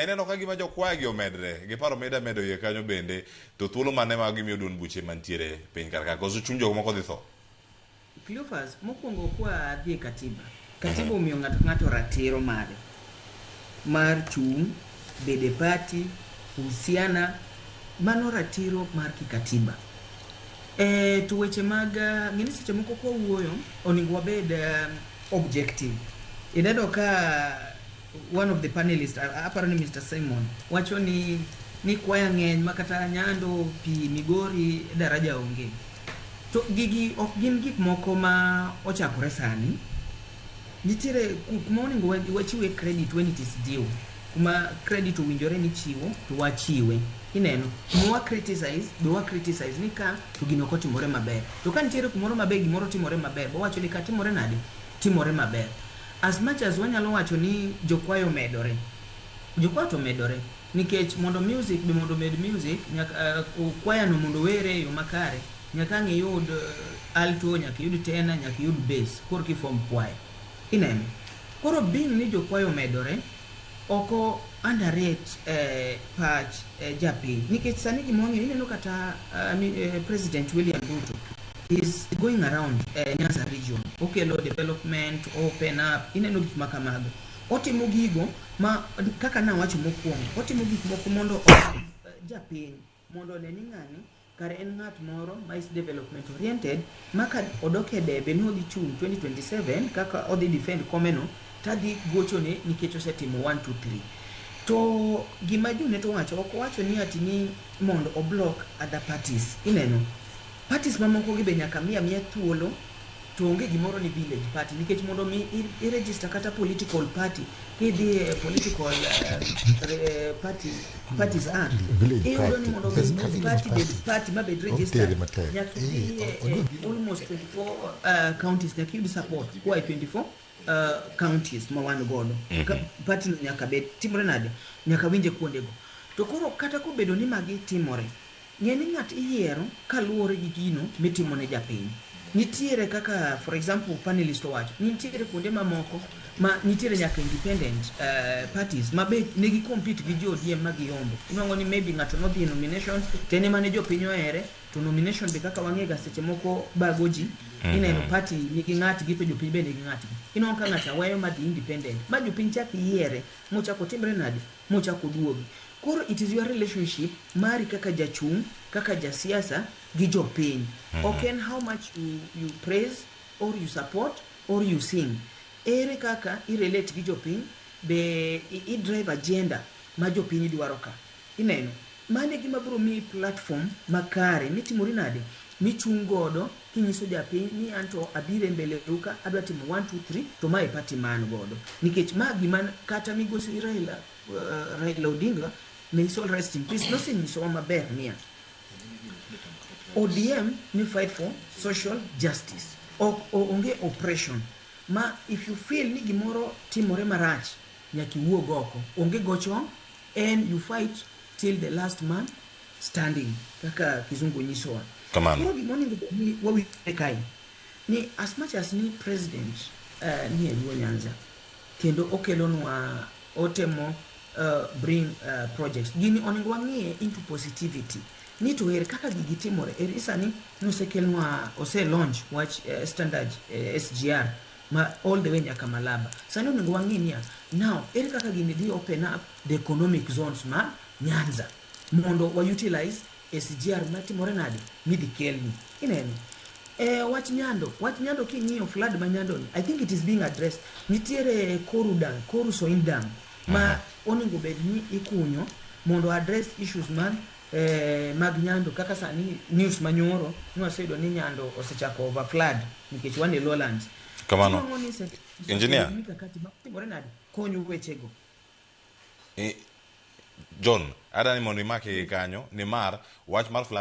Aneno ka gima jokwagi omedre gi paro medo iye kanyo bende to thuolo mane ma gimiyo duond buche mantiere piny karka koso chuny jogo moko dhi tho. Cleophas, mokwongo kwa dhi katiba. Katiba omiyo ng'ato ratiro mare mar chung', bede party, usiana, mano ratiro mar kikatiba. To weche mag ng'ini seche moko kwa wuoyo onego wabed objective. Ineno ka one of the panelists, aparo ni Mr. Simon, wacho ni kwaya ng'eny makata Nyando, pi, Migori, daraja onge. To gigi ok gin gik moko ma ochakore sani. Nitiere kuma onego wachiwe credit when it is due. Kuma credit owinjore ni chiwo to wachiwe. Ineno, kuma wa criticize ni ka to gino ok otimore maber. To ka nitiere kumoro maber gimoro timore maber, bo wacho ni ka timore nade? Timore maber. As much as wanyalo wacho ni jokwayo medore. Jokwayo to medore nikech mondo music be mondo med music nyaka kwaya no mondo were yo makare nyaka ng'iyud alto, nyaka yud tenor, nyaka yud bass kor ki form kwaya. Ineno. Koro being ni jokwayo medore oko underrate patch japiny nikech sani gimong'e ineno kata President William Ruto is going around Nyanza region. Okelo development, open up, ineno gik makamago. Otimo gigo ma kaka na wacho mokwongo. Otimo gik moko mondo japiny mondo ne ni ng'ani kare en ng'at moro ma is development oriented maka odoke debe ni odhi chung 2027 kaka odhi defend komeno tadhi gochone nikech osetimo 1 2 3. To gima june to wacho ok wacho ni ati ni mondo oblock other parties. Ineno parties mamoko gi be nyaka miya thuolo to onge gimoro ni village party nikech mondo mi i register kata political party kidhi political parties act iyudo ni mondo party ma bed register nyaka almost 24 counties nyaka yud support kwa 24 counties ma wan godo. Party no nyaka bed timore nade nyaka winje kuondego. To koro kata kobedo ni magi timore ng'eni ng'at iyiero kaluwore gi gino mitimo ne japiny. Nitiere kaka for example panelist wacho nitiere kuonde mamoko ma nitiere nyaka independent parties ma be negi compete gi ODM ma giyombo. Inwango ni maybe ng'ato no dhi nomination tene mane jopiny ohere to nomination be kaka wang'ega seche moko bago ji. Ineno party nigi ng'atgi to jopiny be nigi ng'atgi. Inwango ka ng'ato weyo ma dhi independent ma jopiny chak yiere mochako timre nade mochako duogi. Koro it is your relationship mari kaka jachung, kaka jasiasa gi jopiny. Okay, how much you praise or you support or you sing. Ere kaka I relate gi jopiny be I drive agenda ma jopiny dwaro ka. Ineno. Mane gima biro mi platform makare mitimori nade michung godo kinyiso japiny ni anto abire mbele duka adwa timo 1 2 3 to mae party man godo. Nikech ma gima kata migosi Raila Odinga may soul rest in peace. No sinyiso maber niya. ODM ni fight for social justice. Onge oppression. Ma if you feel ni gimoro timore marach nyaki wuog oko. Onge gocho and you fight till the last man standing. Kaka kizungu nyisowa. Kamano. Koro gimoni ni wawi kai. Ni as much as ni president ni Edwo Nyanza kendo okelonwa otemo bring projects. Gini onego wang'iye into positivity. Ni to her kaka gigi timore. Erisani nosekelnwa ose launch watch standard SGR ma all the way nyaka Malaba. Sani onego wang'i niya. Now, ere kaka gini dhi open up the economic zones ma Nyanza mondo wa utilize SGR ma timore nade midhi kelni. Ineno. Wach Nyando king'iyo flood ma Nyando ni, I think it is being addressed. Nitiere Koru Soin Dam ma onego bed ni ikunyo mondo address issues man mag Nyando kaka sani news manyoro nwaseyudo ni Nyando osechako over flood nikech wan e lowlands. Kamano. Engineer konyo wechego. John, adani mondo imake kanyo ni mar wach mar flood